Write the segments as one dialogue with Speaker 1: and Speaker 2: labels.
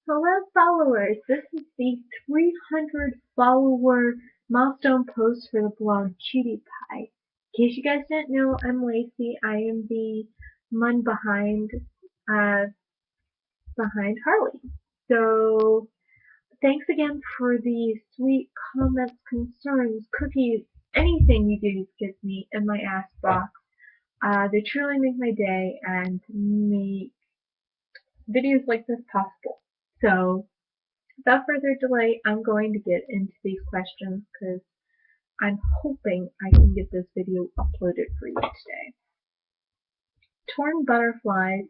Speaker 1: Hello followers, this is the 300 follower milestone post for the blog Cutie Pie. In case you guys didn't know, I'm Lacey. I am the mun uh, behind Harley. So thanks again for the sweet comments, concerns, cookies, anything you guys give me in my ask box. They truly make my day and make videos like this possible. So without further delay, I'm going to get into these questions because I'm hoping I can get this video uploaded for you today. Torn Butterflies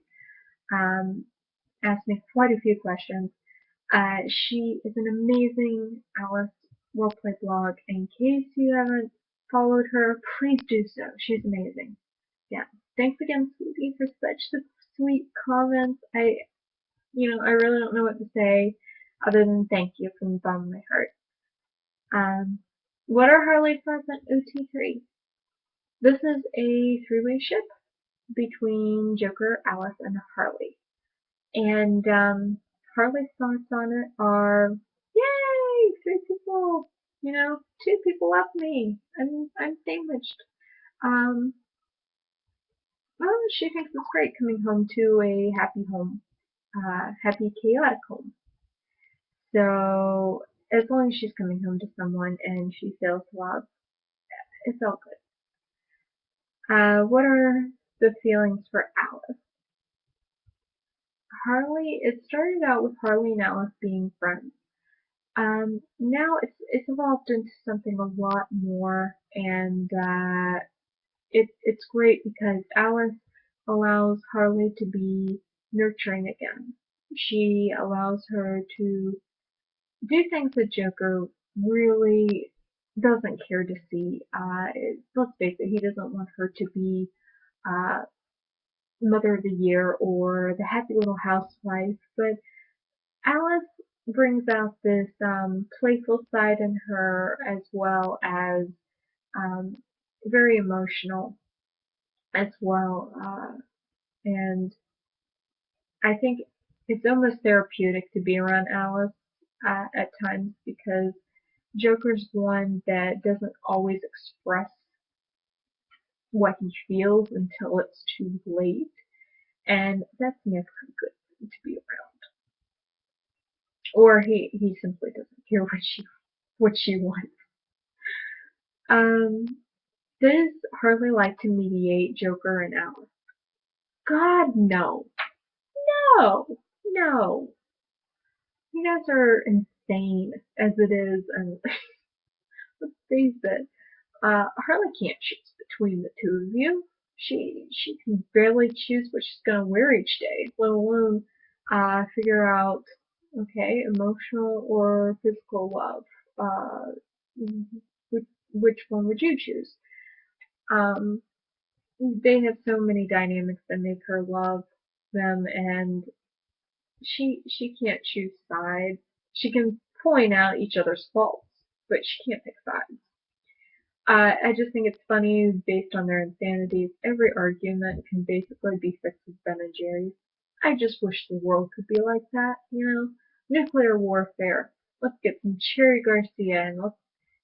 Speaker 1: asked me quite a few questions. She is an amazing Alice roleplay blog. In case you haven't followed her, please do so. She's amazing. Yeah. Thanks again, sweetie, for such sweet comments. I really don't know what to say other than thank you from the bottom of my heart. What are Harley Pleasant OT3? This is a three-way ship between Joker, Alice, and Harley. And Harley's thoughts on it are, yay, three people. Two people left me. I'm sandwiched. Um, well, she thinks it's great coming home to a happy home, happy chaotic home. So as long as she's coming home to someone and she feels love, it's all good. What are the feelings for Alice? Harley, it started out with Harley and Alice being friends. Now it's evolved into something a lot more, and it's great because Alice allows Harley to be nurturing again. She allows her to do things that Joker really doesn't care to see. Let's face it, he doesn't want her to be uh, Mother of the Year or the happy little housewife, but Alice brings out this playful side in her as well as um, very emotional as well. And I think it's almost therapeutic to be around Alice at times because Joker's one that doesn't always express what he feels until it's too late, and that's never good to be around. Or he simply doesn't care what she wants. Um, does Harley like to mediate Joker and Alice? God, no. No. No. You guys are insane as it is, and let's face it, Harley can't choose between the two of you. She can barely choose what she's gonna wear each day, let alone figure out, okay, emotional or physical love. Uh, which one would you choose? Um, they have so many dynamics that make her love them, and she can't choose sides. She can point out each other's faults, but she can't pick sides. I just think it's funny based on their insanities. Every argument can basically be fixed with Ben and Jerry's. I just wish the world could be like that, Nuclear warfare. Let's get some Cherry Garcia and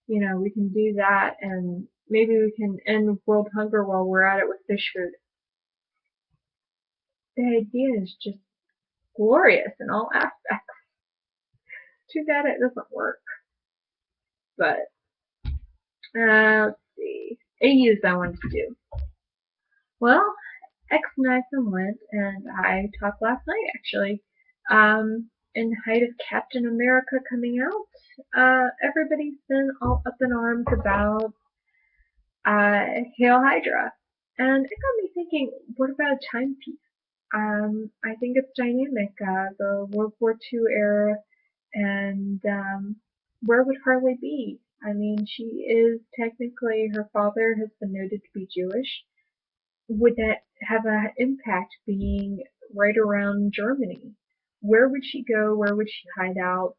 Speaker 1: we can do that and maybe we can end world hunger while we're at it with fish food. The idea is just glorious in all aspects. Too bad it doesn't work. But let's see. AUs I wanted to do. Well, X Knife and went, and I talked last night actually. In the height of Captain America coming out, everybody's been all up in arms about Hail Hydra, and it got me thinking, what about a timepiece? I think it's dynamic, the World War II era, and where would Harley be? I mean, she is technically, her father has been noted to be Jewish. Would that have an impact being right around Germany? Where would she go? Where would she hide out?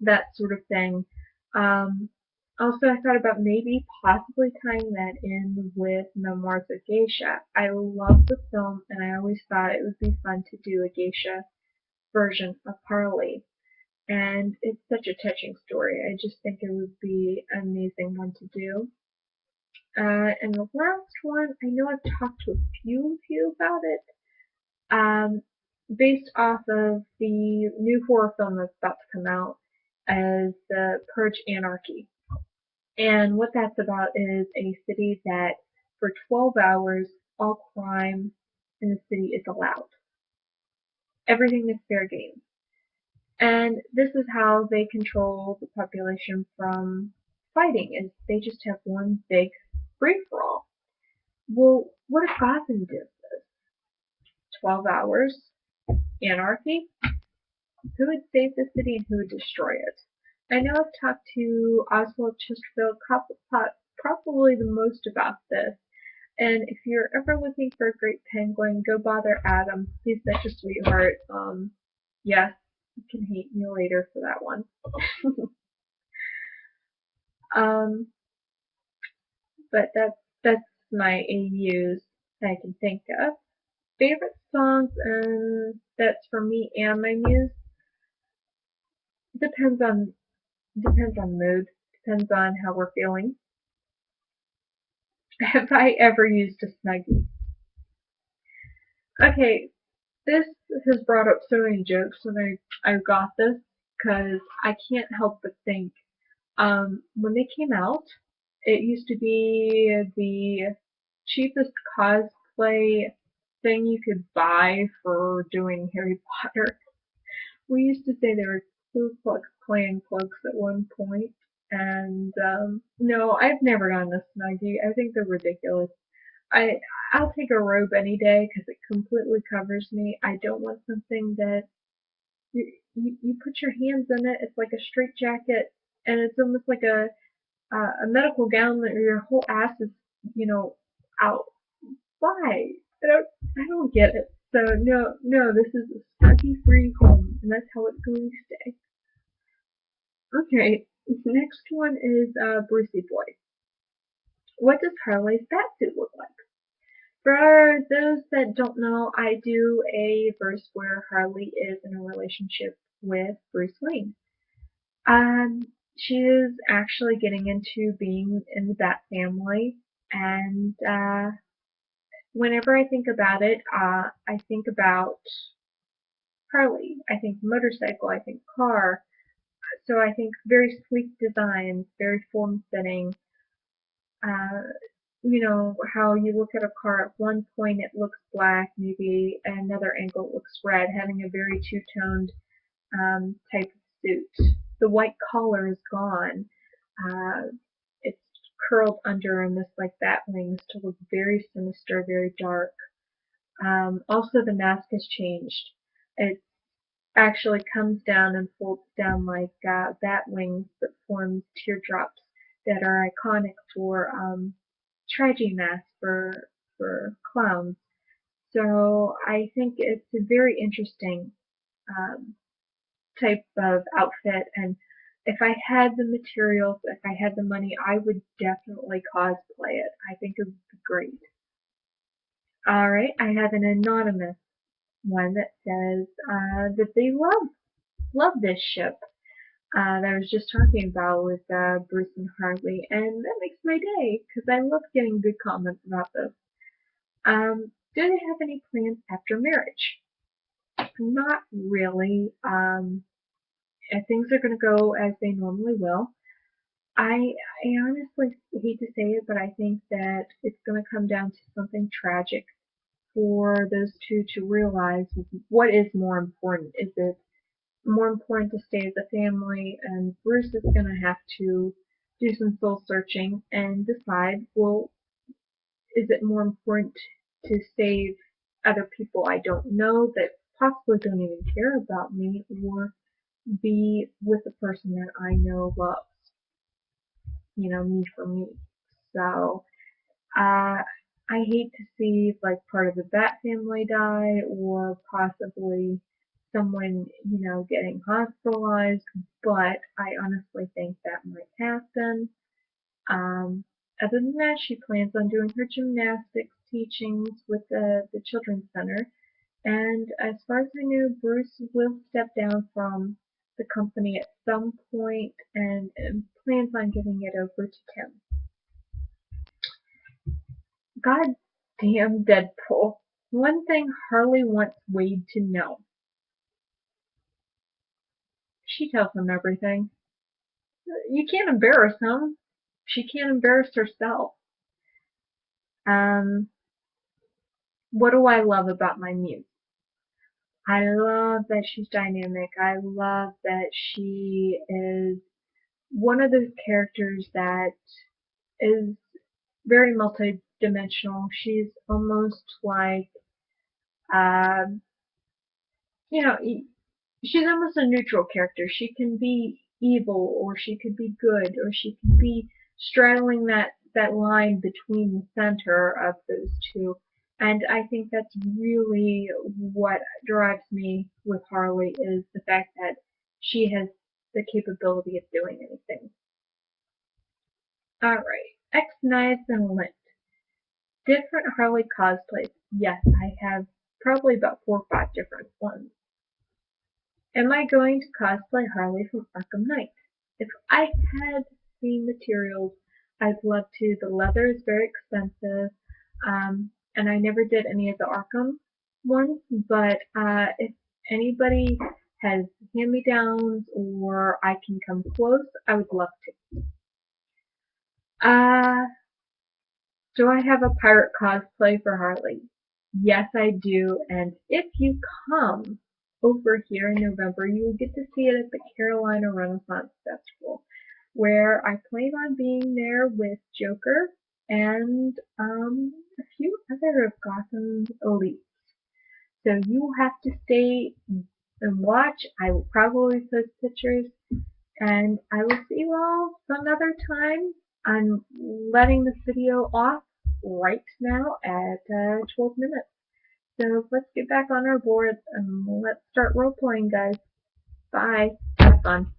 Speaker 1: That sort of thing. Um, Also, I thought about maybe possibly tying that in with Memoirs of Geisha. I love the film, and I always thought it would be fun to do a geisha version of Harley. And it's such a touching story. I just think it would be an amazing one to do. And the last one, I know I've talked to a few of you about it, based off of the new horror film that's about to come out as the Purge Anarchy. And what that's about is a city that for 12 hours, all crime in the city is allowed. Everything is fair game. And this is how they control the population from fighting, is they just have one big free-for-all. Well, what if Gotham did this? 12 hours, anarchy? Who would save the city and who would destroy it? I know I've talked to Oswald Chesterfield probably the most about this, and if you're ever looking for a great penguin, go bother Adam. He's such a sweetheart. Yes, you can hate me later for that one. But that's my AUs that I can think of. Favorite songs, and that's for me and my muse. Depends on mood. Depends on how we're feeling. Have I ever used a Snuggie? Okay, this has brought up so many jokes when I got this because I can't help but think when they came out, it used to be the cheapest cosplay thing you could buy for doing Harry Potter. We used to say they were Ku Klux Klan cloaks at one point, and no, I've never gotten a Snuggie. I think they're ridiculous. I I'll take a robe any day because it completely covers me. I don't want something that you put your hands in it. It's like a straight jacket, and it's almost like a medical gown that your whole ass is out. Why? I don't get it. So no, this is a Snuggie free home, and that's how it's going to stay. Okay, next one is Brucey Boy. What does Harley's batsuit look like? For those that don't know, I do a verse where Harley is in a relationship with Bruce Wayne. She is actually getting into being in the Bat family, and whenever I think about it, I think about Harley. I think motorcycle. I think car. So I think very sleek designs, very form-fitting. Uh, how you look at a car, at one point it looks black, maybe at another angle it looks red, having a very two-toned type of suit. The white collar is gone. Uh, it's curled under almost like bat wings to look very sinister, very dark. Also, the mask has changed. It actually comes down and folds down like bat wings that forms teardrops that are iconic for tragedy masks for clowns. So I think it's a very interesting um, type of outfit, and if I had the materials, if I had the money, I would definitely cosplay it. I think it would be great. Alright, I have an anonymous one that says that they love this ship that I was just talking about with Bruce and Harley, and that makes my day because I love getting good comments about this. Do they have any plans after marriage? Not really. Things are going to go as they normally will. I honestly hate to say it, but I think that it's going to come down to something tragic for those two to realize what is more important. Is it more important to stay as a family? And Bruce is going to have to do some soul searching and decide, well, is it more important to save other people I don't know that possibly don't even care about me, or be with the person that I know loves, me for me. So, I hate to see like part of the Bat family die, or possibly someone, getting hospitalized, but I honestly think that might happen. Um, Other than that, she plans on doing her gymnastics teachings with the children's center, And as far as I know, Bruce will step down from the company at some point and plans on giving it over to Tim. God damn Deadpool. One thing Harley wants Wade to know. She tells him everything. You can't embarrass him. She can't embarrass herself. Um, what do I love about my muse? I love that she's dynamic. I love that she is one of those characters that is very multidimensional. She's almost like, uh, you know, she's almost a neutral character. She can be evil, or she could be good, or she could be straddling that line between the center of those two. And I think that's really what drives me with Harley, is the fact that she has the capability of doing anything. Alright, X-Knives and Lint. Different Harley cosplays. Yes, I have probably about 4 or 5 different ones. Am I going to cosplay Harley from Arkham Knight? If I had the materials, I'd love to. The leather is very expensive, and I never did any of the Arkham ones, but if anybody has hand-me-downs or I can come close, I would love to. Do I have a pirate cosplay for Harley? Yes, I do, and if you come over here in November, you will get to see it at the Carolina Renaissance Festival, where I plan on being there with Joker and a few other of Gotham's elites. So you will have to stay and watch. I will probably post pictures, and I will see you all some other time. I'm letting this video off right now at 12 minutes. So let's get back on our board and let's start role playing, guys. Bye. Have fun.